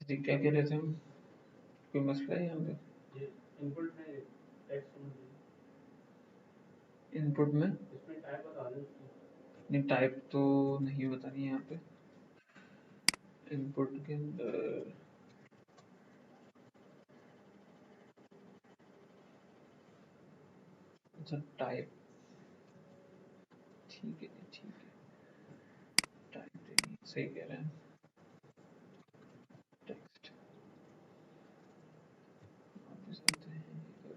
जी क्या कह रहे थे हम? कोई मसला है यहाँ पे? ये इनपुट में टेक्स्ट होना चाहिए। इनपुट में इसमें टाइप बता रहे हैं नहीं, टाइप तो नहीं बतानी है यहाँ पे। इनपुट के अंदर अच्छा टाइप, ठीक है जी, ठीक है। टाइप देनी है, सही कह रहे हैं। टेक्स्ट वापस आते हैं इधर।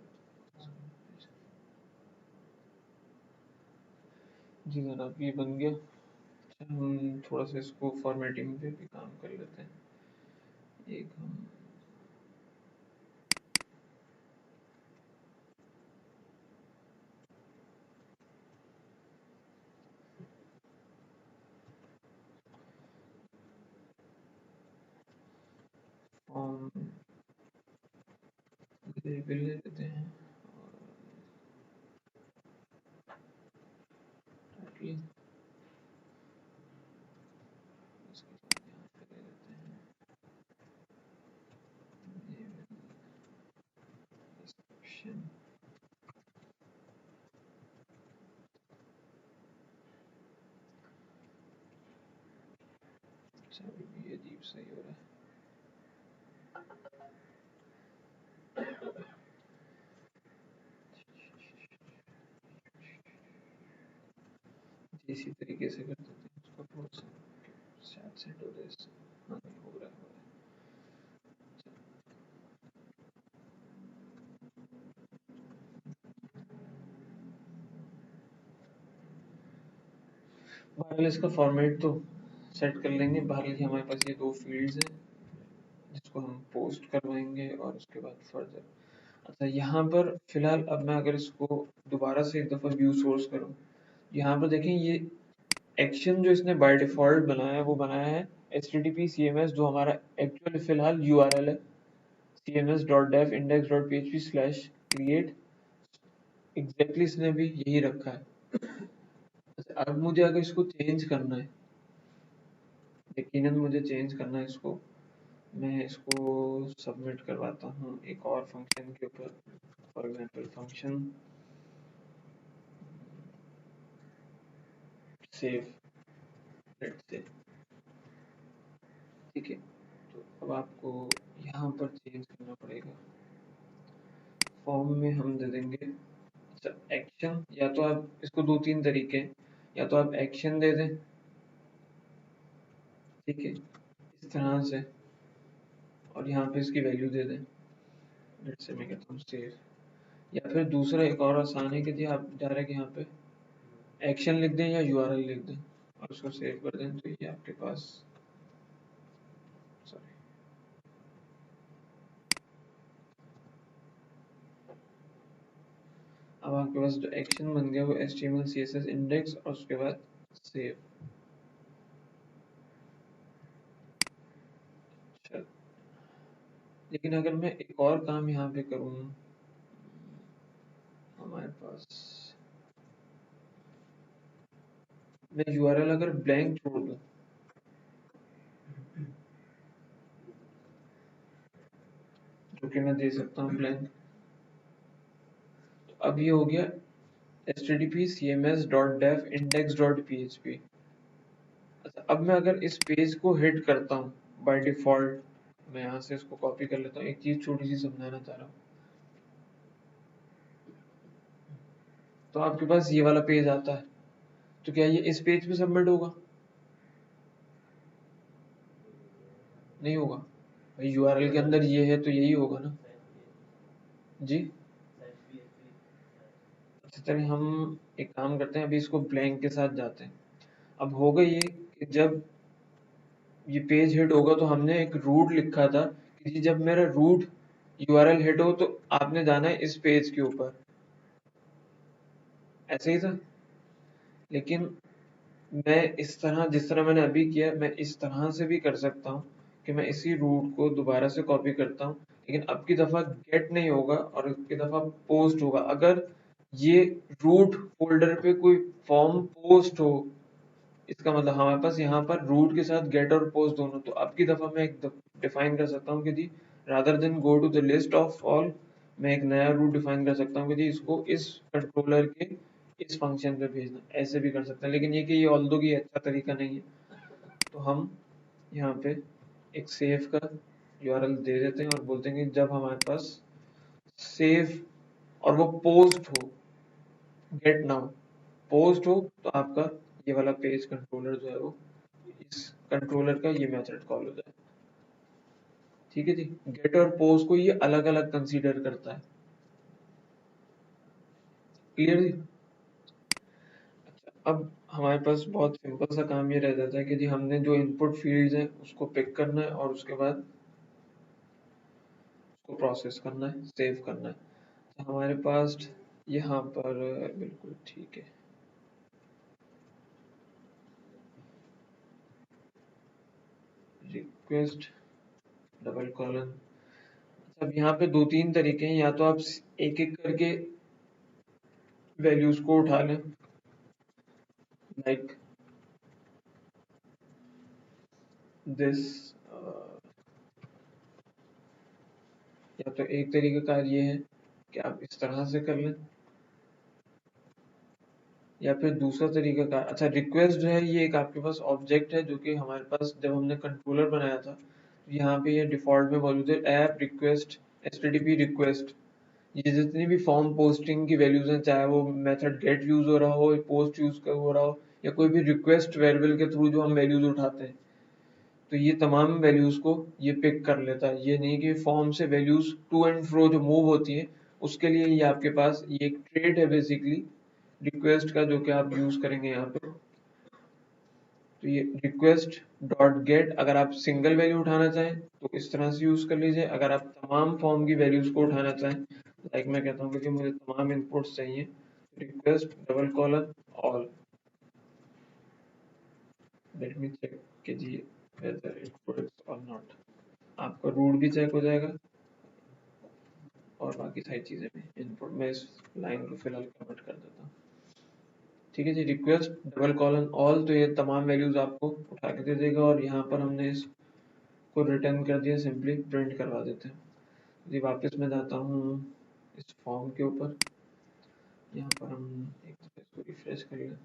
जी जनाब ये बन गया। अच्छा हम थोड़ा सा इसको फॉर्मेटिंग पे भी काम कर लेते हैं। एक हम फॉर्म वेरिएबल ले लेते हैं और टाइटल इसके बाद यहाँ पे ले लेते हैं डिस्क्रिप्शन। अच्छा अभी भी अजीब सही हो रहा है। इसी तरीके से कर देते हैं इसको थोड़ा सा, शायद सेट हो जाए इससे। हाँ नहीं हो रहा है, हो रहा है। बहरहाल इसका फॉर्मेट तो सेट कर लेंगे। बहरहाल हमारे पास ये दो फील्ड्स हैं जिसको हम पोस्ट करवाएंगे और उसके बाद फर्दर। अच्छा यहाँ पर फिलहाल अब मैं अगर इसको दोबारा से एक दफ़ा व्यू सोर्स करूँ, यहाँ पर देखें ये एक्शन जो इसने बाय डिफॉल्ट बनाया है वो बनाया है http cms जो हमारा एक्चुअल फिलहाल यूआरएल है, cms.dev index.php slash create. Exactly इसने भी यही रखा है। अच्छा, अब मुझे अगर इसको चेंज करना है, यकीनन मुझे चेंज करना है इसको, मैं इसको सबमिट करवाता हूँ एक और फंक्शन के ऊपर। For example function save, let's say, ठीक है। तो अब आपको यहाँ पर चेंज करना पड़ेगा। फॉर्म में हम दे देंगे अच्छा एक्शन, या तो आप इसको दो तीन तरीके हैं, या तो आप एक्शन दे दें, ठीक है, इस तरह से, और यहाँ पे इसकी वैल्यू दे दें, लेट्स से मैं कहता हूँ सेव। या फिर दूसरा एक और आसान है कि जी आप डायरेक्ट यहाँ पे एक्शन लिख दें या यूआरएल लिख दें और उसको सेव कर दें, तो ये आपके पास, सॉरी, अब आपके पास जो एक्शन बन गया वो HTML CSS इंडेक्स और उसके बाद सेव। चल, लेकिन अगर मैं एक और काम यहाँ पे करूँ, हमारे पास मैं यूआरएल अगर ब्लैंक छोड़ दूँ, जो कि मैं दे सकता हूँ ब्लैंक, तो अब ये हो गया http cms.dev index.php। अच्छा अब मैं अगर इस पेज को हिट करता हूँ बाय डिफॉल्ट, मैं यहाँ से इसको कॉपी कर लेता हूँ, एक चीज छोटी सी समझाना चाह रहा हूँ। तो आपके पास ये वाला पेज आता है, तो क्या ये इस पेज पे सबमिट होगा? नहीं होगा भाई, यूआरएल के अंदर ये है तो यही होगा ना जी। अच्छा चलिए हम एक काम करते हैं, अभी इसको ब्लैंक के साथ जाते हैं। अब होगा ये कि जब ये पेज हिट होगा तो हमने एक रूट लिखा था कि जी जब मेरा रूट यूआरएल हिट हो तो आपने जाना है इस पेज के ऊपर, ऐसे ही था। लेकिन मैं इस तरह, जिस तरह मैंने अभी किया, मैं इस तरह से भी कर सकता हूँ कि मैं इसी रूट को दोबारा से कॉपी करता हूँ, लेकिन अब की दफ़ा गेट नहीं होगा और अब की दफ़ा पोस्ट होगा। अगर ये रूट फोल्डर पे कोई फॉर्म पोस्ट हो इसका मतलब हमारे पास यहाँ पर रूट के साथ गेट और पोस्ट दोनों, तो अब की दफा मैं एक डिफाइन कर सकता हूँ कि जी rather than go to the list of all, मैं एक नया रूट डिफाइन कर सकता हूँ कि जी इसको इस कंट्रोलर के इस फंक्शन पे भेजना, ऐसे भी कर सकते हैं। लेकिन ये कि ये ऑल्दो की अच्छा तरीका नहीं है, तो हम यहाँ पे एक सेव का यूआरएल दे देते हैं और बोलते हैं कि जब हमारे पास सेव और वो पोस्ट हो, गेट नाउ पोस्ट हो, तो आपका ये वाला पेज कंट्रोलर जो है वो इस कंट्रोलर का ये मेथड कॉल हो जाए। ठीक है जी, गेट और पोस्ट को ये अलग अलग कंसीडर करता है। क्लियर जी। अच्छा, अब हमारे पास बहुत सिंपल सा काम ये रह जाता है कि जी हमने जो इनपुट फील्ड्स हैं उसको पिक करना है और उसके बाद उसको प्रोसेस करना है, सेव करना है। तो हमारे पास यहाँ पर बिल्कुल ठीक है, रिक्वेस्ट डबल कॉलन। अब यहाँ पे दो तीन तरीके हैं, या तो आप एक एक करके वैल्यूज को उठा लें, लाइक दिस, या तो एक तरीका कार ये है कि आप इस तरह से कर लें, या फिर दूसरा तरीका कार, अच्छा रिक्वेस्ट जो है ये एक आपके पास ऑब्जेक्ट है जो कि हमारे पास जब हमने कंट्रोलर बनाया था, यहाँ पे ये डिफॉल्ट में मौजूद है, ऐप रिक्वेस्ट एचटीटीपी रिक्वेस्ट। ये जितनी भी फॉर्म पोस्टिंग की वैल्यूज हैं, चाहे वो मेथड गेट यूज हो रहा हो, पोस्ट यूज हो रहा हो, या कोई भी रिक्वेस्ट वेरिएबल के थ्रू जो हम वैल्यूज उठाते हैं, तो ये तमाम वैल्यूज को ये पिक कर लेता है। ये नहीं कि फॉर्म से वैल्यूज टू एंड फ्रो जो मूव होती है उसके लिए ये आपके पास ये एक ट्रेड है बेसिकली रिक्वेस्ट का, जो कि आप यूज करेंगे यहाँ पे। तो ये रिक्वेस्ट डॉट गेट, अगर आप सिंगल वैल्यू उठाना चाहें तो इस तरह से यूज कर लीजिए, अगर आप तमाम फॉर्म की वैल्यूज को उठाना चाहें, लाइक मैं कहता हूँ कि मुझे तमाम इनपुट्स चाहिए, request double colon all, let me check कीजिए वेदर इट वर्क्स और नॉट। आपका रूट भी चेक हो जाएगा और बाकी सारी चीजें भी। इनपुट में इस लाइन को फिलहाल कमेंट कर देता हूँ। ठीक है जी, रिक्वेस्ट डबल कॉलन ऑल, तो ये तमाम वैल्यूज आपको उठा के दे देगा, और यहाँ पर हमने इसको रिटर्न कर दिया, सिंपली प्रिंट करवा देते हैं जी। वापस मैं जाता हूँ इस फॉर्म के ऊपर, यहाँ पर हम एक तो इसको रिफ्रेश कर लें,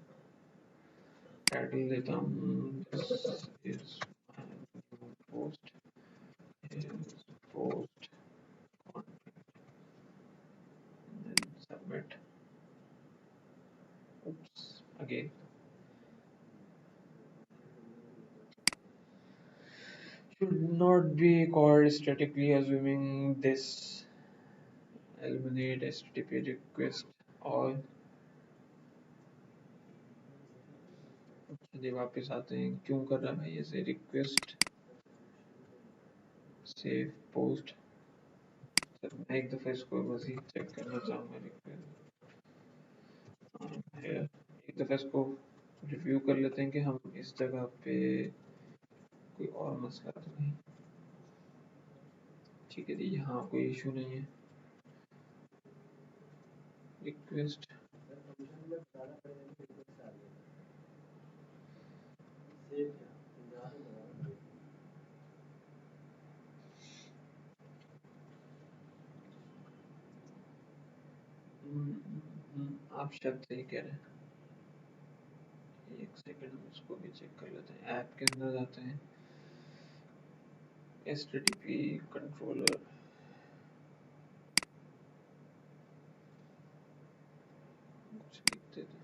टाइटल देता हूँ post post submit, again should not be called statically assuming this eliminate http request और चलिए वापस आते हैं, क्यों कर रहा है भाई ऐसे, रिक्वेस्ट सेव पोस्ट। मैं एक दफ़ा इसको बस ही चेक करना चाहूँगा, एक दफ़ा इसको रिव्यू कर लेते हैं कि हम इस जगह पे कोई और मसला तो नहीं। ठीक है जी, यहाँ कोई इशू नहीं है। रिक्वेस्ट आप शायद सही कह रहे हैं, एक सेकंड हम इसको भी चेक कर लेते हैं। ऐप के अंदर जाते हैं, HTTP कंट्रोलर, कुछ लिख देते हैं,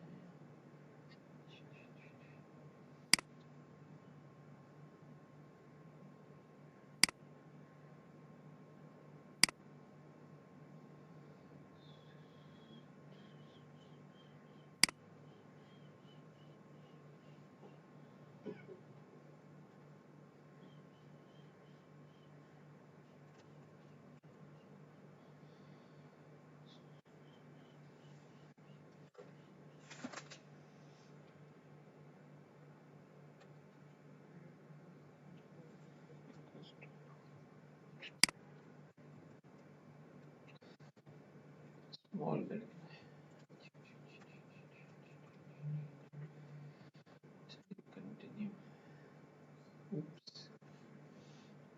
स्मॉल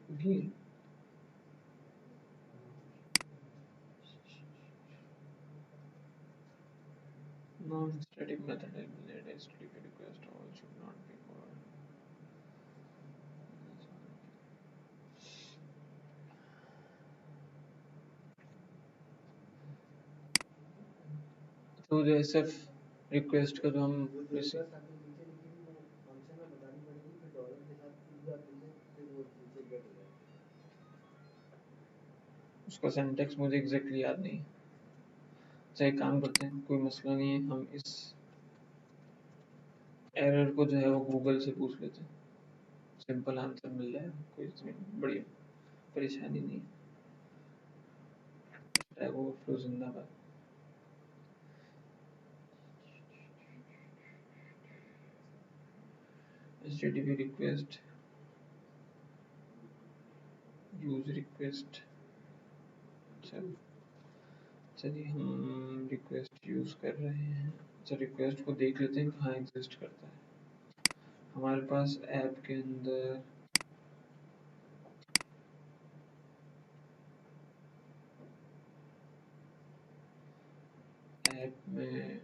ये non-static method eliminate HTTP request all should not be called. तो जो SF रिक्वेस्ट का जो हम उसका सिंटेक्स मुझे एग्जैक्टली याद नहीं। चाहे काम करते हैं, कोई मसला नहीं है, हम इस एरर को जो है वो गूगल से पूछ लेते हैं, सिंपल आंसर मिल जाएगा, कोई इसमें बड़ी परेशानी नहीं। स्टैक ओवरफ्लो जिंदाबाद। HTTP request use request. चलिए हम रिक्वेस्ट यूज कर रहे हैं। अच्छा रिक्वेस्ट को देख लेते हैं कहाँ एग्जिस्ट करता है। हमारे पास ऐप के अंदर ऐप में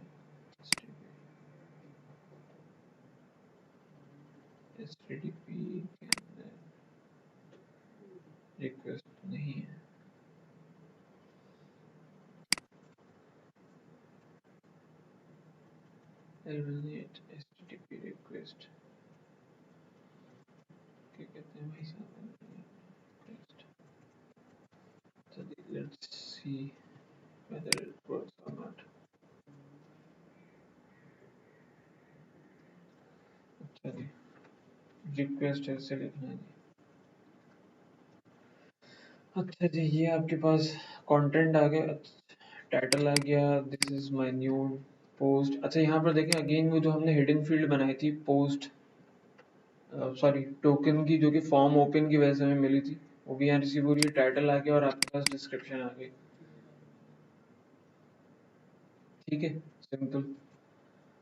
HTTP के अंदर रिक्वेस्ट नहीं है। Eliminate HTTP request क्या कहते हैं भाई साहब? Request. चलिए let's see whether it works or not. अच्छा जी रिक्वेस्ट ऐसे लिखना है जी। अच्छा जी ये आपके पास कंटेंट आ गया, टाइटल आ गया, this is my new post. अच्छा यहाँ पर देखें अगेन वो जो हमने हिडन फील्ड बनाई थी पोस्ट सॉरी टोकन की, जो कि फॉर्म ओपन की वजह से हमें मिली थी, वो भी यहाँ रिसीव हो रही है। टाइटल आ गया और आपके पास डिस्क्रिप्शन आ गई। ठीक है सिंपल।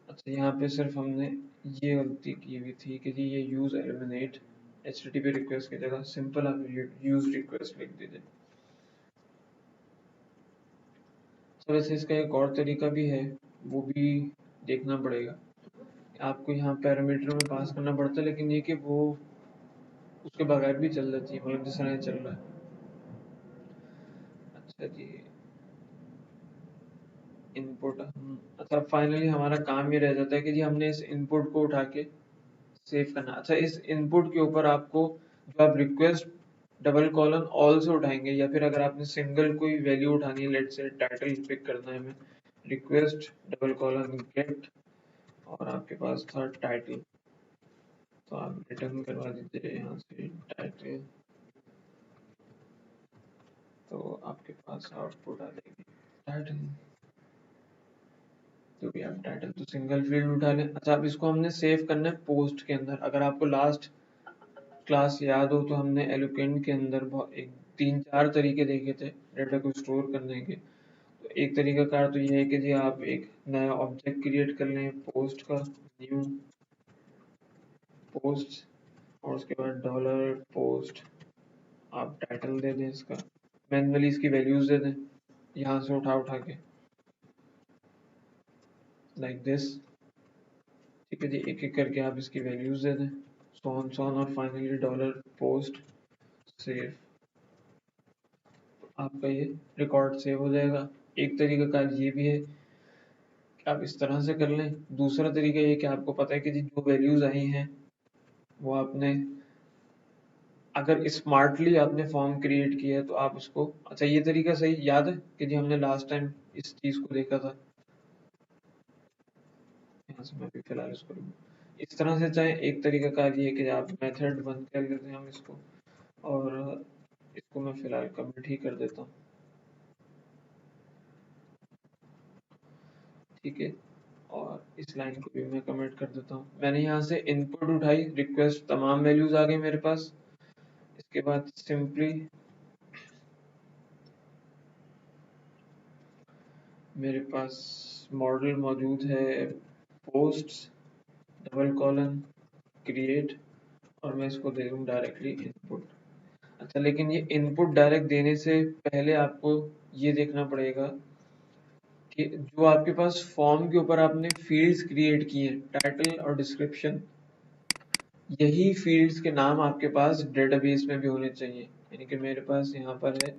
अच्छा यहाँ पे सिर्फ हमने ये गलती की हुई थी कि जी ये यूज एलिमिनेट HTTP रिक्वेस्ट की जगह सिंपल आप यूज रिक्वेस्ट लिख दीजिए। तो वैसे इसका एक और तरीका भी है, वो भी देखना पड़ेगा। आपको यहाँ पैरामीटर में पास करना पड़ता है, लेकिन ये कि वो उसके बगैर भी चल जाती है, मतलब जिस तरह चल रहा है। अच्छा जी इनपुट हम अच्छा फाइनली हमारा काम ये रह जाता है कि जी हमने इस इनपुट को उठा के सेव करना। अच्छा इस इनपुट के ऊपर आपको जो आप रिक्वेस्ट डबल कॉलन ऑल से उठाएंगे, या फिर अगर आपने सिंगल कोई वैल्यू उठानी है, लेट से टाइटल पिक करना है हमें, रिक्वेस्ट डबल कॉलन गेट और आपके पास था टाइटल, तो आप रिटर्न करवा दीजिए यहाँ से टाइटल, तो आपके पास आउटपुट आ जाएगी टाइटल। तो भी आप टाइटल तो सिंगल फील्ड उठा लें। अच्छा अब इसको हमने सेव करना है पोस्ट के अंदर। अगर आपको लास्ट क्लास याद हो तो हमने एलोकेंट के अंदर एक 3-4 तरीके देखे थे डेटा को स्टोर करने के। तो एक तरीका कार तो ये है कि जी आप एक नया ऑब्जेक्ट क्रिएट कर लें पोस्ट का, न्यू पोस्ट, और उसके बाद डॉलर पोस्ट, आप टाइटल दे दें इसका, मैन्युअली इसकी वैल्यूज दे दें यहाँ से उठा उठा के लाइक दिस। ठीक है जी एक एक करके आप इसकी वैल्यूज दे दें, सोन और फाइनली डॉलर पोस्ट सेव, आपका ये रिकॉर्ड सेव हो जाएगा। एक तरीका कार ये भी है कि आप इस तरह से कर लें। दूसरा तरीका ये कि आपको पता है कि जी जो वैल्यूज आई हैं वो आपने अगर स्मार्टली आपने फॉर्म क्रिएट किया है तो आप उसको, अच्छा ये तरीका सही याद है कि जी हमने लास्ट टाइम इस चीज को देखा था। यहाँ से मैं भी फिलहाल इसको इस तरह से, चाहे एक तरीका कार ये कि आप मेथड बंद कर लेते हैं हम इसको, और इसको मैं फिलहाल कमेंट ही कर देता हूँ। ठीक है और इस लाइन को भी मैं कमेंट कर देता हूँ। मैंने यहाँ से इनपुट उठाई, रिक्वेस्ट तमाम वैल्यूज आ गई मेरे पास। इसके बाद सिंपली मेरे पास मॉडल मौजूद है पोस्ट डबल कॉलन क्रिएट, और मैं इसको दे दूँ डायरेक्टली इनपुट। अच्छा, लेकिन ये इनपुट डायरेक्ट देने से पहले आपको ये देखना पड़ेगा कि जो आपके पास फॉर्म के ऊपर आपने फील्ड्स क्रिएट किए हैं, टाइटल और डिस्क्रिप्शन, यही फील्ड्स के नाम आपके पास डेटाबेस में भी होने चाहिए। यानी कि मेरे पास यहाँ पर है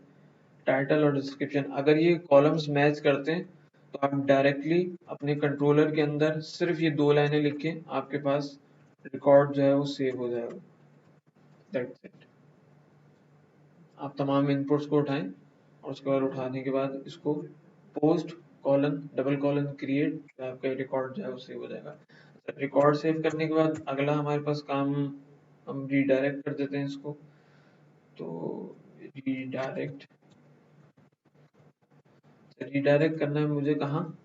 टाइटल और डिस्क्रिप्शन, अगर ये कॉलम्स मैच करते हैं तो आप डायरेक्टली अपने कंट्रोलर के अंदर सिर्फ ये 2 लाइनें लिख के आपके पास रिकॉर्ड जो है वो सेव हो जाएगा। That's it. आप तमाम इनपुट्स को उठाएं और उसके बाद उठाने के बाद इसको post colon double colon create, तो आपका रिकॉर्ड जो है वो सेव हो जाएगा। रिकॉर्ड सेव करने के बाद अगला हमारे पास काम, हम रीडायरेक्ट कर देते हैं इसको। तो रीडायरेक्ट रीडायरेक्ट करना है मुझे कहाँ?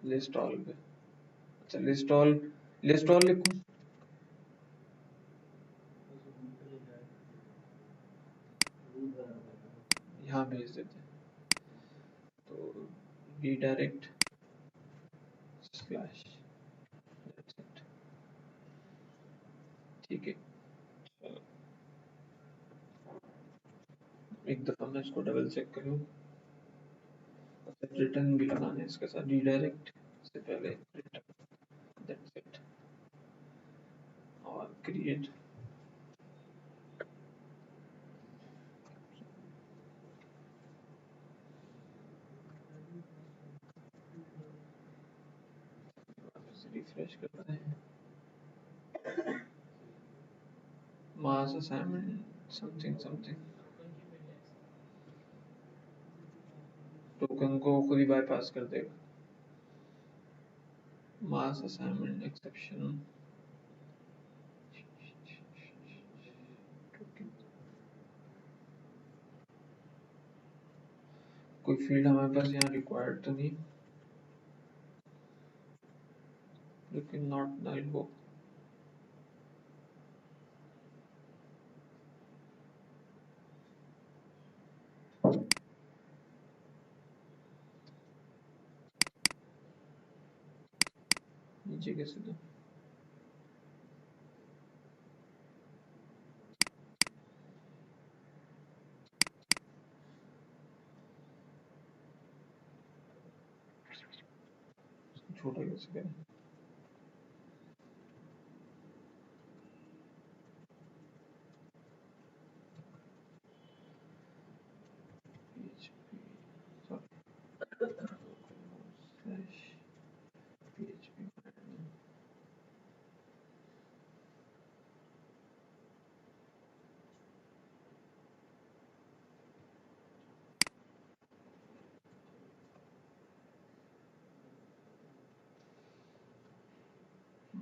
लिस्ट ऑल पे। अच्छा, लिस्ट ऑल लिखूं? यहाँ भेज देते हैं। तो रीडायरेक्ट स्लैश, ठीक है। चलो, एक दफा मैं इसको डबल चेक कर लूँ। रिटर्न भी लगाना है इसके साथ, रीडायरेक्ट से पहले रिटर्न। That's it. और क्रिएट। रिफ्रेश करते हैं। मास असाइनमेंट समथिंग समथिंग, टोकन को खुद ही बाईपास कर देगा। मास असाइनमेंट एक्सेप्शन, कोई फील्ड हमारे पास यहाँ रिक्वायर्ड तो नहीं, लेकिन नॉट नल हो। नीचे कैसे दो? छोटा कैसे करें? PHP, sorry, slash PHP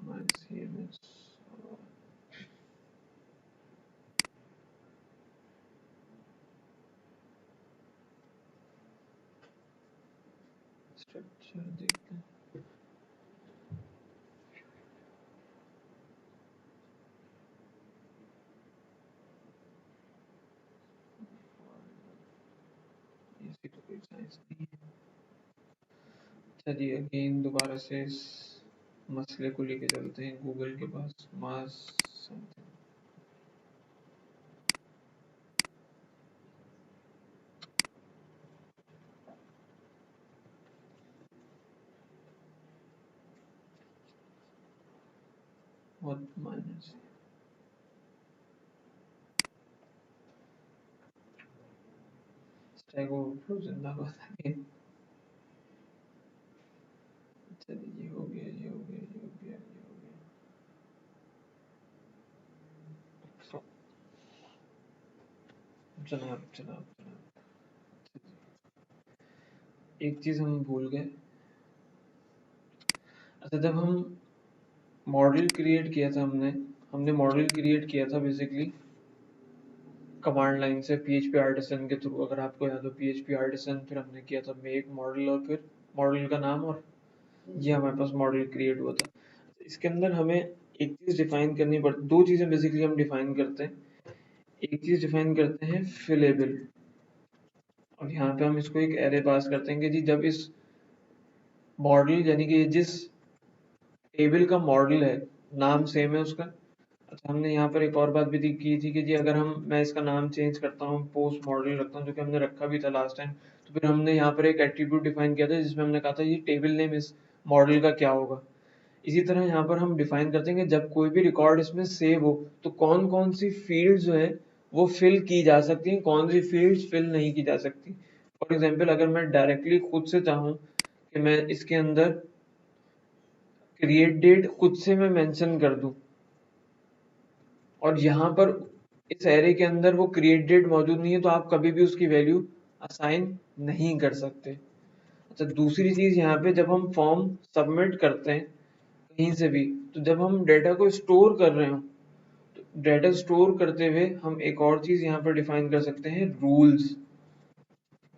my CMS structure देखते हैं। इसकी तो कोई साइंस नहीं है। चलिए अगेन दोबारा से इस मसले को लेके चलते हैं गूगल के पास। Mass something, what minus stack overflow जिंदाबाद अगेन। चलिए ये हो गया, ये हो गया, ये हो गया, ये हो गया। So, जनाब जनाब जनाब, एक चीज हम भूल गए। अच्छा, जब हम मॉडल क्रिएट किया था, हमने मॉडल क्रिएट किया था बेसिकली कमांड लाइन से PHP आर्टिसन के थ्रू। अगर आपको याद हो, PHP आर्टिसन, फिर हमने किया था मेक मॉडल और फिर मॉडल का नाम, और ये हमारे पास मॉडल क्रिएट हुआ था। इसके अंदर हमें एक चीज डिफाइन करनी पड़ती, दो चीजें बेसिकली हम डिफाइन करते हैं। एक चीज डिफाइन करते हैं फिलेबल, और यहाँ पे हम इसको एक एरे पास करते हैं कि जी जब इस मॉडल, यानी कि जिस टेबल का मॉडल है, नाम सेम है उसका, अच्छा, हमने यहाँ पर एक और बात भी की थी कि जी अगर मैं इसका नाम चेंज करता हूँ, पोस्ट मॉडल रखता हूँ, जो कि हमने रखा भी था लास्ट टाइम, तो फिर हमने यहाँ पर एक एट्रीब्यूट डिफाइन किया था जिसमें हमने कहा था ये टेबल नेम इस मॉडल का क्या होगा। इसी तरह यहाँ पर हम डिफाइन करते हैं कि जब कोई भी रिकॉर्ड इसमें सेव हो तो कौन कौन सी फील्ड जो है वो फिल की जा सकती हैं, कौन सी फील्ड्स फिल नहीं की जा सकती। फॉर एग्जाम्पल, अगर मैं डायरेक्टली खुद से चाहूँ कि मैं इसके अंदर क्रिएट डेट खुद से मैं मेंशन कर दूं, और यहाँ पर इस एरे के अंदर वो क्रिएट डेट मौजूद नहीं है, तो आप कभी भी उसकी वैल्यू असाइन नहीं कर सकते। अच्छा, दूसरी चीज यहाँ पे जब हम फॉर्म सबमिट करते हैं कहीं से भी, तो जब हम डेटा को स्टोर कर रहे हो, तो डेटा स्टोर करते हुए हम एक और चीज यहाँ पर डिफाइन कर सकते हैं, रूल्स,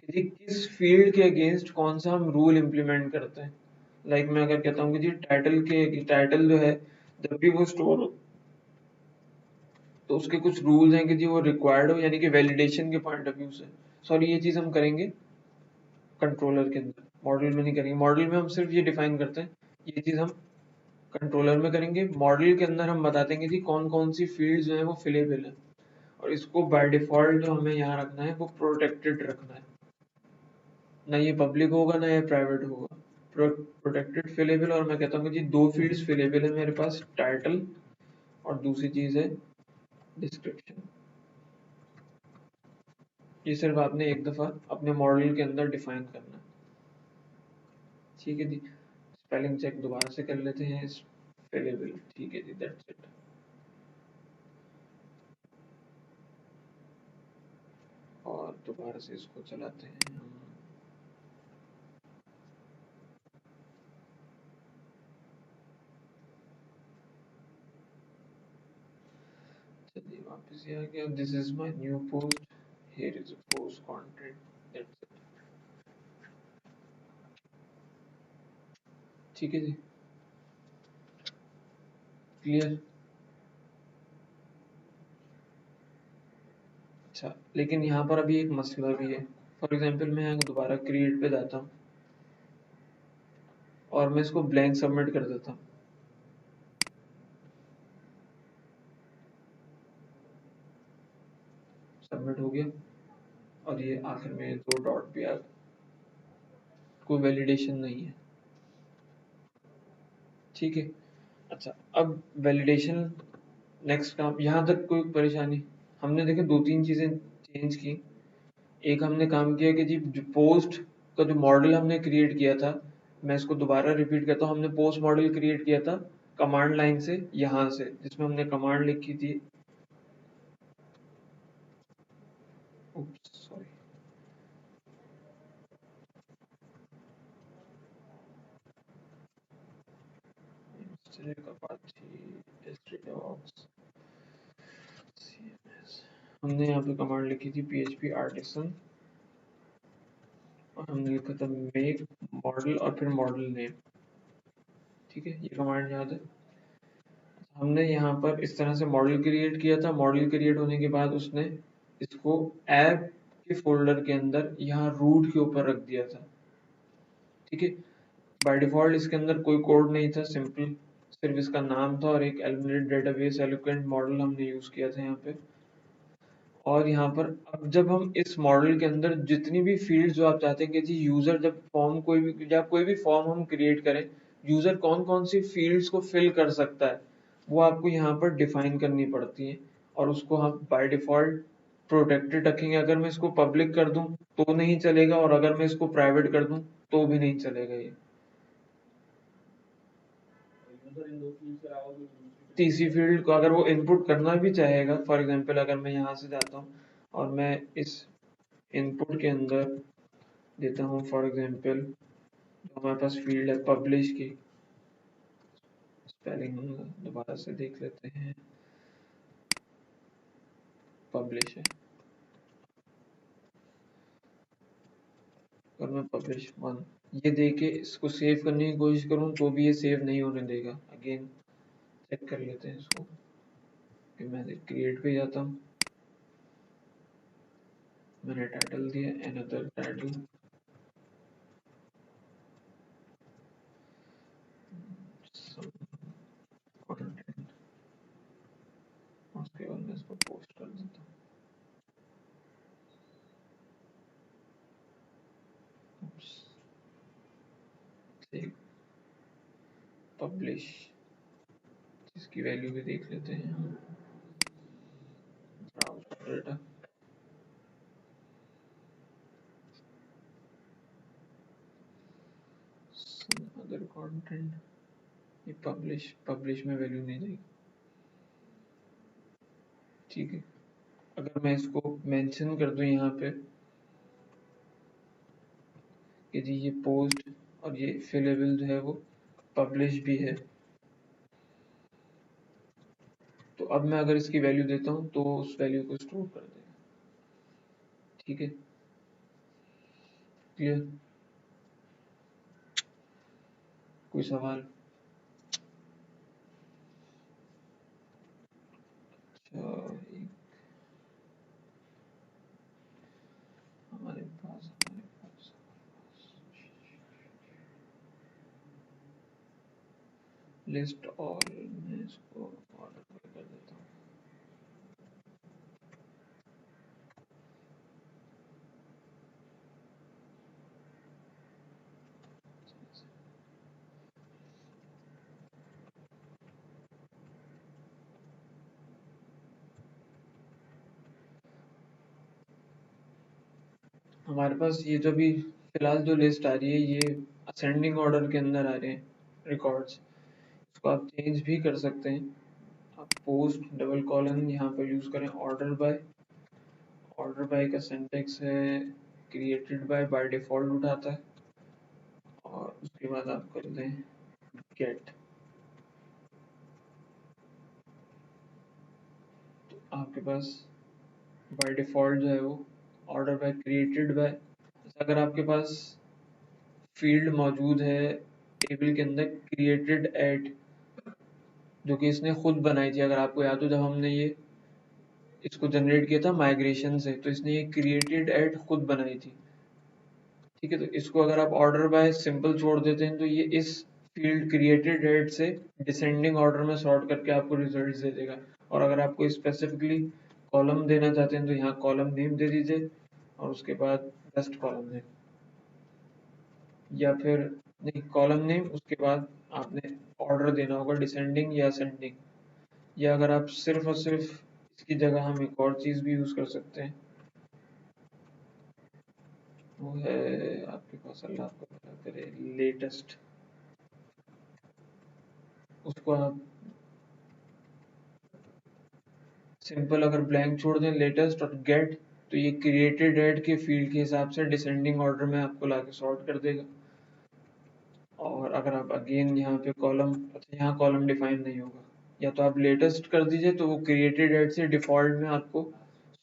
कि जी किस फील्ड के अगेंस्ट कौन सा हम रूल इंप्लीमेंट करते हैं। लाइक मैं अगर कहता हूँ कि जी टाइटल जो है जब भी वो स्टोर हो तो उसके कुछ रूल्स हैं कि जी वो रिक्वायर्ड हो, यानी कि वैलिडेशन के पॉइंट ऑफ व्यू से। सॉरी, ये चीज हम करेंगे कंट्रोलर के अंदर, मॉडल में नहीं करेंगे। मॉडल में हम सिर्फ ये डिफाइन करते हैं, ये चीज हम कंट्रोलर में करेंगे। मॉडल के अंदर हम बता देंगे जी कौन कौन सी फील्ड्स जो है वो फिलेबल है, और इसको बाय डिफॉल्ट जो हमें यहाँ रखना है वो प्रोटेक्टेड रखना है। ना ये पब्लिक होगा ना ये प्राइवेट होगा, प्रोटेक्टेड फिलेबल। और मैं कहता हूँ कि जी दो फील्ड्स फिलेबल है मेरे पास, टाइटल और दूसरी चीज है डिस्क्रिप्शन। ये सिर्फ आपने एक दफा अपने मॉडल के अंदर डिफाइन करना है। ठीक है जी, स्पेलिंग चेक दोबारा से कर लेते हैं इस फिलेबल। ठीक है जी, दैट्स इट। और दोबारा से इसको चलाते हैं हम। चलिए वापस ये आ गया, this is my new post, here is a post content, that's it. ठीक है जी, क्लियर। अच्छा, लेकिन यहाँ पर अभी एक मसला भी है। फॉर एग्जांपल मैं यहाँ दोबारा क्रिएट पे जाता हूँ और मैं इसको ब्लैंक सबमिट कर देता हूँ, सबमिट हो गया, और ये आखिर में दो डॉट भी आ गए, कोई वैलिडेशन नहीं है। ठीक है। अच्छा, अब वैलिडेशन, नेक्स्ट काम, यहाँ तक कोई परेशानी? हमने देखे दो तीन चीजें चेंज की। एक हमने काम किया कि जी जो पोस्ट का जो मॉडल हमने क्रिएट किया था, मैं इसको दोबारा रिपीट करता हूँ, हमने पोस्ट मॉडल क्रिएट किया था कमांड लाइन से, यहाँ से, जिसमें हमने कमांड लिखी थी, सॉरी, हमने यहाँ पे कमांड लिखी थी PHP आर्टिसन, और हमने लिखा था मेक मॉडल और फिर मॉडल नेम। ठीक है, ये कमांड याद है। हमने यहाँ पर इस तरह से मॉडल क्रिएट किया था, मॉडल क्रिएट होने के बाद उसने इसको ऐप के फोल्डर के अंदर यहाँ रूट के ऊपर रख दिया था। ठीक है, बाय डिफॉल्ट इसके अंदर कोई कोड नहीं था, सिंपल सिर्फ इसका नाम था और एक एलिमेंटेड डेटाबेस एलोक्वेंट मॉडल हमने यूज किया था यहाँ पे। और यहाँ पर अब जब हम इस मॉडल के अंदर जितनी भी फील्ड जो आप चाहते हैं कि जी यूजर जब फॉर्म कोई भी फॉर्म हम क्रिएट करें, यूजर कौन कौन सी फील्ड्स को फिल कर सकता है, वो आपको यहाँ पर डिफाइन करनी पड़ती है, और उसको हम बाय डिफॉल्ट प्रोटेक्टेड रखेंगे। अगर मैं इसको पब्लिक कर दूं तो नहीं चलेगा, और अगर मैं इसको प्राइवेट कर दूं तो भी नहीं चलेगा। ये यूजर इन दो फील्ड के अलावा कोई दूसरी फील्ड तीसरी नहीं फील्ड को अगर वो इनपुट करना भी चाहेगा, फॉर एग्जांपल अगर मैं यहाँ से जाता हूँ और मैं इस इनपुट के अंदर देता हूँ, फॉर एग्जांपल जो हमारे पास फील्ड है पब्लिश की, स्पेलिंग दोबारा से देख लेते हैं, पब्लिश है, और मैं पब्लिश वन ये देके इसको सेव करने की कोशिश करूँ तो भी ये सेव नहीं होने देगा। अगेन चेक कर लेते हैं इसको, कि मैं क्रिएट पे जाता हूँ, मैंने टाइटल दिया अनदर टाइटल, पब्लिश, इसकी वैल्यू भी देख लेते हैं हम। Browser data, some other content, ये पब्लिश में वैल्यू नहीं देगी। ठीक है, अगर मैं इसको मेंशन कर दूं यहाँ पे कि जी ये पोस्ट और ये फिलेबल जो है वो पब्लिश भी है, तो अब मैं अगर इसकी वैल्यू देता हूँ तो उस वैल्यू को स्टोर कर देगा। ठीक है, क्लियर? कोई सवाल? अच्छा, एक हमारे पास लिस्ट ऑल, मैं इसको ऑर्डर कर देता हूँ। हमारे पास ये जो भी फिलहाल जो लिस्ट आ रही है ये असेंडिंग ऑर्डर के अंदर आ रहे हैं रिकॉर्ड्स। इसको आप चेंज भी कर सकते हैं। आप पोस्ट डबल कॉलन यहाँ पर यूज करें, ऑर्डर बाय का सिंटेक्स है क्रिएटेड बाय डिफॉल्ट उठाता है, और उसके बाद आप कर दें गेट, तो आपके पास बाय डिफॉल्ट जो है वो ऑर्डर बाय क्रिएटेड बाय। अगर आपके पास फील्ड मौजूद है टेबल के अंदर क्रिएटेड एट, जो कि इसने खुद बनाई थी, अगर आपको याद हो जब हमने ये इसको जनरेट किया था माइग्रेशन से, तो इसने ये क्रिएटेड एट खुद बनाई थी। ठीक है, तो इसको अगर आप ऑर्डर बाय सिंपल छोड़ देते हैं तो ये इस फील्ड क्रिएटेड एट से डिसेंडिंग ऑर्डर में सॉर्ट करके आपको रिजल्ट दे देगा। और अगर आपको स्पेसिफिकली कॉलम देना चाहते हैं तो यहाँ कॉलम नेम दे दीजिए और उसके बाद बेस्ट कॉलम नेम, या फिर नहीं, कॉलम नेम उसके बाद आपने ऑर्डर देना होगा डिसेंडिंग या असेंडिंग। या अगर आप सिर्फ और सिर्फ इसकी जगह हम एक और चीज भी यूज कर सकते हैं, वो है आपके पास, अल्लाह आपको भला करे, लेटेस्ट। उसको आप सिंपल अगर ब्लैंक छोड़ दें लेटेस्ट और गेट, तो ये क्रिएटेड एड के फील्ड के हिसाब से डिसेंडिंग ऑर्डर में आपको लाके सॉर्ट कर देगा। और अगर आप अगेन यहाँ पे कॉलम, अच्छा यहाँ कॉलम डिफाइन नहीं होगा, या तो आप लेटेस्ट कर दीजिए तो वो क्रिएटेड एड से डिफॉल्ट में आपको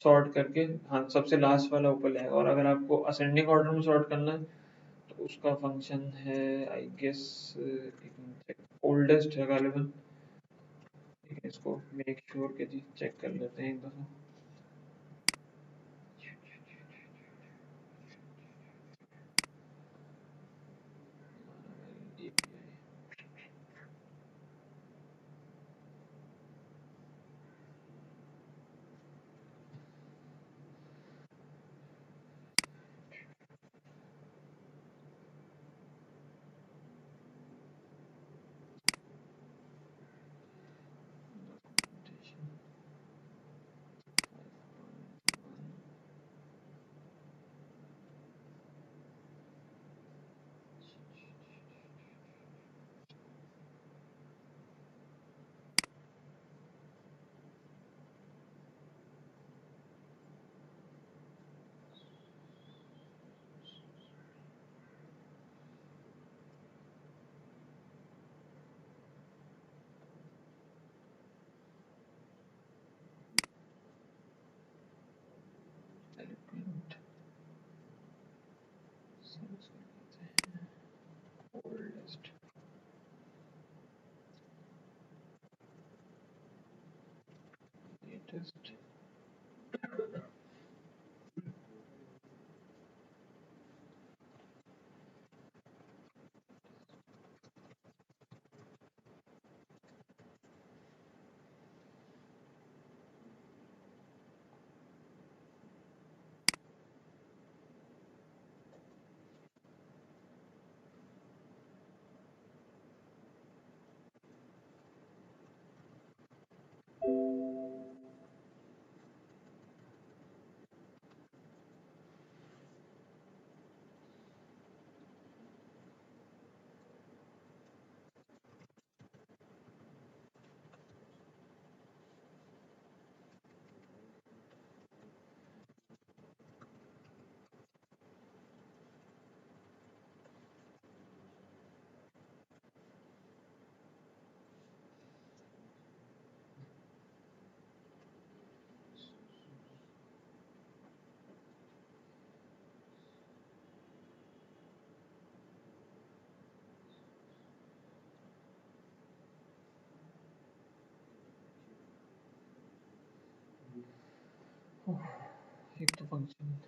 सॉर्ट करके, हाँ, सबसे लास्ट वाला ऊपर लाएगा। और अगर आपको असेंडिंग ऑर्डर में सॉर्ट करना है तो उसका फंक्शन है आई गेस ओल्डेस्ट है गालिबन। ठीक है, इसको मेक श्योर के जी चेक कर लेते हैं एक दफा। एलिमेंट सर्च कर लेते हैं, ओल्डेस्ट। लेटेस्ट फंक्शन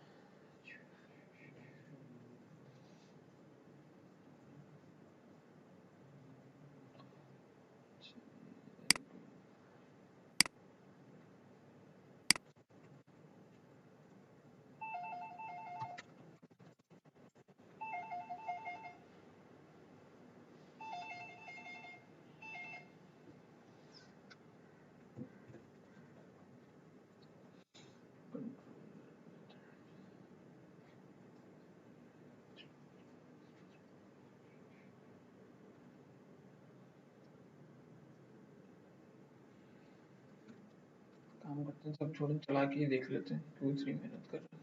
काम करते हैं, सब छोड़ें, चला के ही देख लेते हैं, क्यों इतनी मेहनत कर रहे हैं।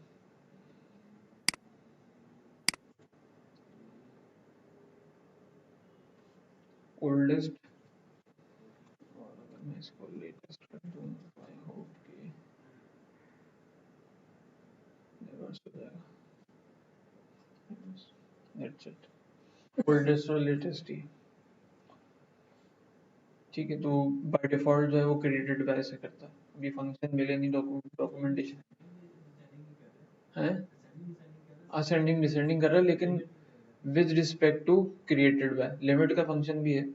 ओल्डेस्ट, और अगर मैं इसको लेटेस्ट कर दूं, आई होप कि रिवर्स हो जाएगा। दैट्स इट, ओल्डेस्ट और लेटेस्ट ही। ठीक है, तो बाय डिफॉल्ट जो है वो क्रिएटेड बाय से करता है, अभी फंक्शन मिले नहीं, डॉक्यूमेंटेशन है, असेंडिंग डिसेंडिंग कर रहा है, लेकिन with respect to created by, limit का फंक्शन भी है।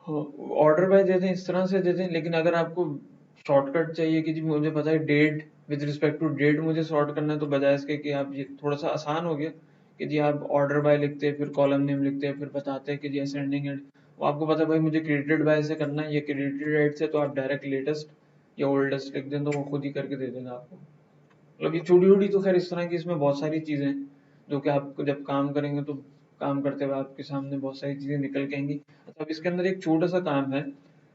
ऑर्डर बाय देते हैं, इस तरह से देते हैं, लेकिन अगर आपको शॉर्टकट चाहिए कि जी मुझे पता है date, with respect to date मुझे सॉर्ट करना है, तो बजाय इसके कि आप, ये थोड़ा सा आसान हो गया कि जी आप ऑर्डर बाय लिखते हैं, फिर कॉलम नेम लिखते हैं, फिर बताते हैं कि जी असेंडिंग है, वो आपको पता है भाई मुझे क्रिएटेड बाय से करना है, ये क्रिएटेड एट से, तो आप डायरेक्ट लेटेस्ट या ओल्डेस्ट लिख दें तो वो खुद ही करके दे देगा आपको। मतलब ये छोटी छोटी तो खैर इस तरह की इसमें बहुत सारी चीजें हैं जो कि आपको जब काम करेंगे तो काम करते हुए आपके सामने बहुत सारी चीजें निकल के आएंगी। अच्छा, अब इसके अंदर एक छोटा सा काम है,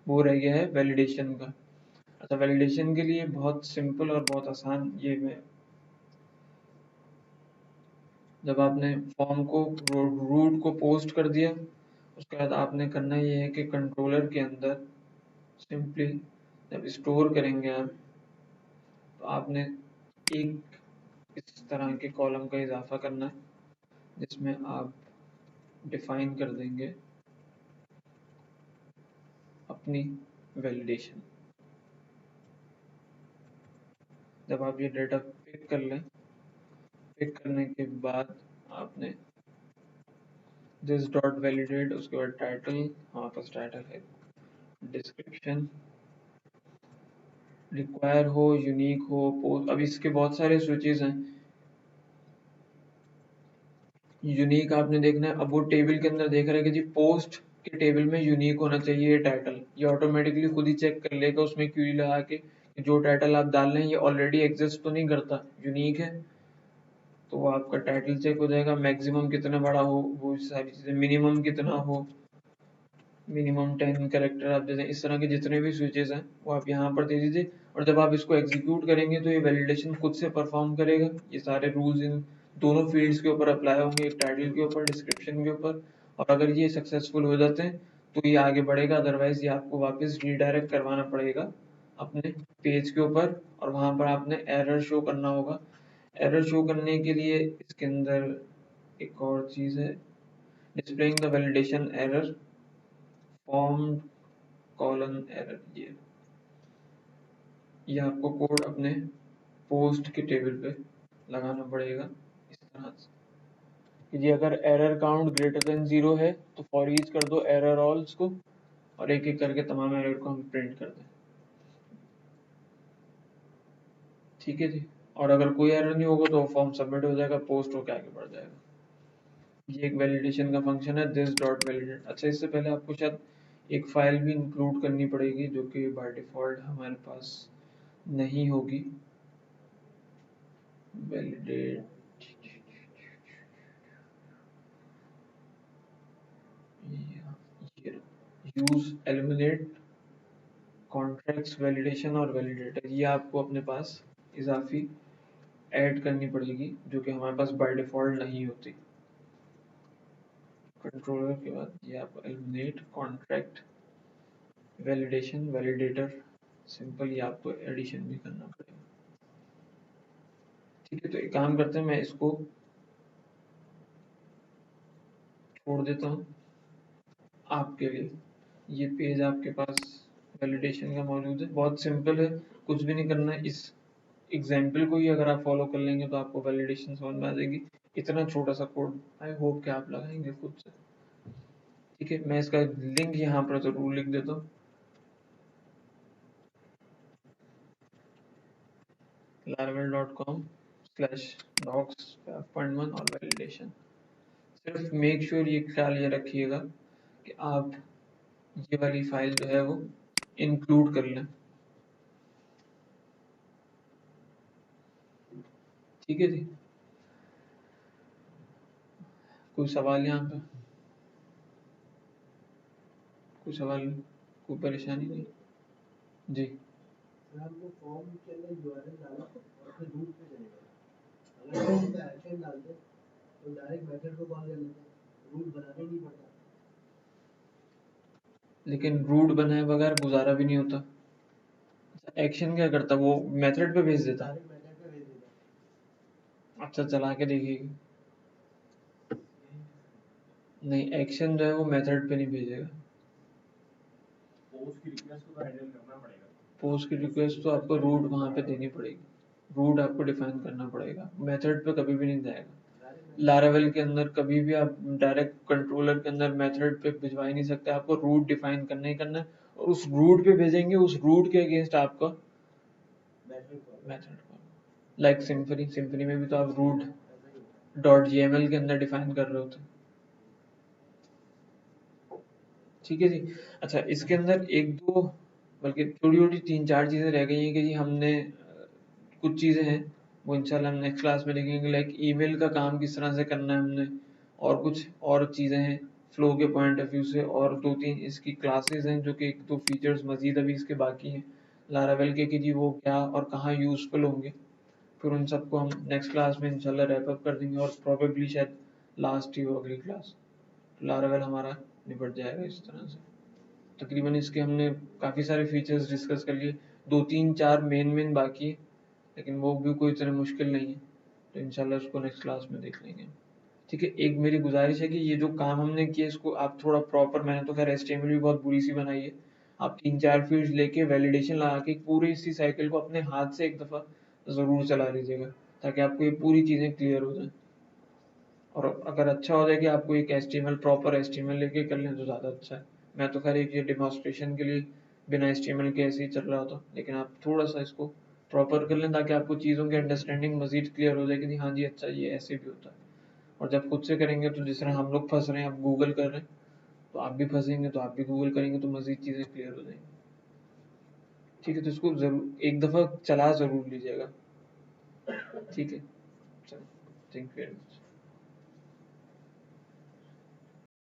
वो रह गया है वैलिडेशन का। अच्छा, वैलिडेशन के लिए बहुत सिंपल और बहुत आसान, ये मैं, जब आपने फॉर्म को रूट को पोस्ट कर दिया, उसके बाद आपने करना ये है कि कंट्रोलर के अंदर सिंपली जब स्टोर करेंगे आप, तो आपने एक इस तरह के कॉलम का इजाफा करना है, जिसमें आप डिफाइन कर देंगे अपनी वैलिडेशन। जब आप ये डेटा पिक कर लें, पिक करने के बाद आपने दिस डॉट वैलिडेट, उसके बाद टाइटल, हमारे पास टाइटल है, डिस्क्रिप्शन, रिक्वायर हो, यूनिक हो, पोस्ट, अब इसके बहुत सारे स्विचेस हैं। यूनिक आपने देखना है, अब वो टेबल के अंदर देख रहे हैं कि जी पोस्ट के टेबल में यूनिक होना चाहिए टाइटल, ये ऑटोमेटिकली खुद ही चेक कर लेगा उसमें क्यूरी लगा के कि जो टाइटल आप डाल रहे हैं ये ऑलरेडी एग्जिस्ट तो नहीं करता, यूनिक है, तो वो आपका टाइटल चेक हो जाएगा। मैक्सिमम कितना बड़ा हो, वो सारी चीजें, मिनिमम कितना हो, मिनिमम 10 कैरेक्टर आप दे दें, इस तरह के जितने भी स्विचेस हैं वो आप यहाँ पर दे दीजिए। और जब आप इसको एग्जीक्यूट करेंगे तो ये वैलिडेशन खुद से परफॉर्म करेगा, ये सारे रूल्स इन दोनों फील्ड्स के ऊपर अप्लाई होंगे, एक टाइटल के ऊपर, डिस्क्रिप्शन के ऊपर, और अगर ये सक्सेसफुल हो जाते हैं तो ये आगे बढ़ेगा, अदरवाइज ये आपको वापस रीडायरेक्ट करवाना पड़ेगा अपने पेज के ऊपर, और वहां पर आपने एरर शो करना होगा। एरर शो करने के लिए इसके अंदर एक और चीज है, displaying the validation error form colon error, ये आपको कोड अपने पोस्ट के टेबल पे लगाना पड़ेगा इस तरह से कि जी अगर एरर काउंट ग्रेटर देन 0 है तो फॉर ईच कर दो एरर ऑल्स को, और एक एक करके तमाम एरर को हम प्रिंट कर दें। ठीक है जी, और अगर कोई एरर नहीं होगा तो फॉर्म सबमिट हो जाएगा, पोस्ट होकर आगे बढ़ जाएगा। ये एक वैलिडेशन का फंक्शन है, दिस डॉट वैलिडेट। अच्छा, इससे पहले आपको शायद एक फाइल भी इंक्लूड करनी पड़ेगी जो कि बाय डिफॉल्ट हमारे पास नहीं होगी। Validate, use eliminate contracts validation और वैलिडेटर, ये आपको अपने पास इजाफी ऐड करनी पड़ेगी जो कि हमारे पास बाय डिफॉल्ट नहीं होती। कंट्रोलर के बाद ये आपको eliminate contract validation validator, simple, ये आपको एडिशन भी करना पड़ेगा। ठीक है, तो एक काम करते हैं, मैं इसको छोड़ देता हूँ आपके लिए, ये पेज आपके पास वैलिडेशन का मौजूद है। बहुत सिंपल है, कुछ भी नहीं करना है। इस एग्जाम्पल को ही अगर आप फॉलो कर लेंगे तो आपको वैलिडेशन समझ में आ जाएगी। इतना छोटा सा कोड आई होप कि आप लगाएंगे खुद से। ठीक है, मैं इसका लिंक यहाँ पर जरूर लिख देता हूँ, laravel.com/docs.1 और वैलिडेशन। सिर्फ मेक श्योर ये ख्याल ये रखिएगा कि आप ये वाली फाइल जो है वो इंक्लूड कर लें। ठीक है जी, कोई सवाल यहाँ पे? कोई सवाल, कोई परेशानी नहीं जी? आपको फॉर्म के अंदर यूआरएल डाला और फिर रूट पे चलेगा। अगर हम एक्शन डालते तो डायरेक्ट मेथड को कॉल कर लेते, रूट बनाना ही नहीं पड़ता। लेकिन रूट बनाए बगैर गुजारा भी नहीं होता। एक्शन क्या करता, वो मेथड पे भेज देता? डायरेक्ट मेथड पे भेज देता। अच्छा, चला के देखिएगा। नहीं, एक्शन जो है वो मेथड पे नहीं भेजेगा। पोस्ट की रिक्वेस्ट को तो हैंडल करना पड़ेगा। पोस्ट की रिक्वेस्ट तो आपको रूट वहां पे देनी पड़ेगी, रूट आपको डिफाइन करना पड़ेगा, मेथड पे कभी भी नहीं जाएगा। लारावेल के अंदर कभी भी आप डायरेक्ट कंट्रोलर के अंदर मेथड पे भिजवा ही नहीं सकते, आपको रूट डिफाइन करना ही करना है। और उस रूट पे भेजेंगे, उस रूट के अगेंस्ट आपका मेथड लाइक सिम्फनी में भी तो आप रूट .gml के अंदर डिफाइन कर रहे होते। ठीक है जी। अच्छा, इसके अंदर एक दो बल्कि छोटी छोटी 3-4 चीजें रह गई हैं कि जी हमने कुछ चीजें हैं वो इंशाल्लाह हम नेक्स्ट क्लास में देखेंगे, लाइक ईमेल का काम किस तरह से करना है हमने, और कुछ और चीजें हैं फ्लो के पॉइंट ऑफ व्यू से, और 2-3 इसकी क्लासेस हैं जो कि 1-2 फीचर्स मजीद अभी इसके बाकी हैं लारावेल के, कि जी वो क्या और कहाँ यूजफुल होंगे। फिर उन सबको हम नेक्स्ट क्लास में इंशाल्लाह रैप अप कर देंगे, और प्रोबेबली शायद लास्ट ही हो अगली क्लास, लारावेल हमारा निपट जाएगा इस तरह से। तकरीबन इसके हमने काफ़ी सारे फीचर्स डिस्कस कर लिए, 2-3-4 मेन बाकी है, लेकिन वो भी कोई इतने मुश्किल नहीं है, तो इंशाल्लाह उसको नेक्स्ट क्लास में देख लेंगे। ठीक है, एक मेरी गुजारिश है कि ये जो काम हमने किया इसको आप थोड़ा प्रॉपर, मैंने तो खैर HTML भी बहुत बुरी सी बनाई है, आप 3-4 फील्ड्स लेके वैलिडेशन लगा के पूरी इसी साइकिल को अपने हाथ से एक दफ़ा ज़रूर चला लीजिएगा, ताकि आपको ये पूरी चीज़ें क्लियर हो जाए। और अगर अच्छा हो जाए कि आपको एक प्रॉपर HTML लेके कर लें तो ज़्यादा अच्छा है। मैं तो खैर एक ये डेमोन्स्ट्रेशन के लिए बिना HTML के ऐसे ही चल रहा था, लेकिन आप थोड़ा सा इसको प्रॉपर कर लें ताकि आपको चीज़ों की अंडरस्टैंडिंग मजीद क्लियर हो जाए कि हाँ जी अच्छा ये ऐसे भी होता है। और जब खुद से करेंगे तो जिस तरह हम लोग फंस रहे हैं, आप गूगल कर रहे हैं तो आप भी फंसेंगे, तो आप भी गूगल करेंगे तो मजीद चीज़ें क्लियर हो जाएंगी। ठीक है, तो इसको जरूर एक दफ़ा चला ज़रूर लीजिएगा। ठीक है, चलो, थैंक यू वेरी मच।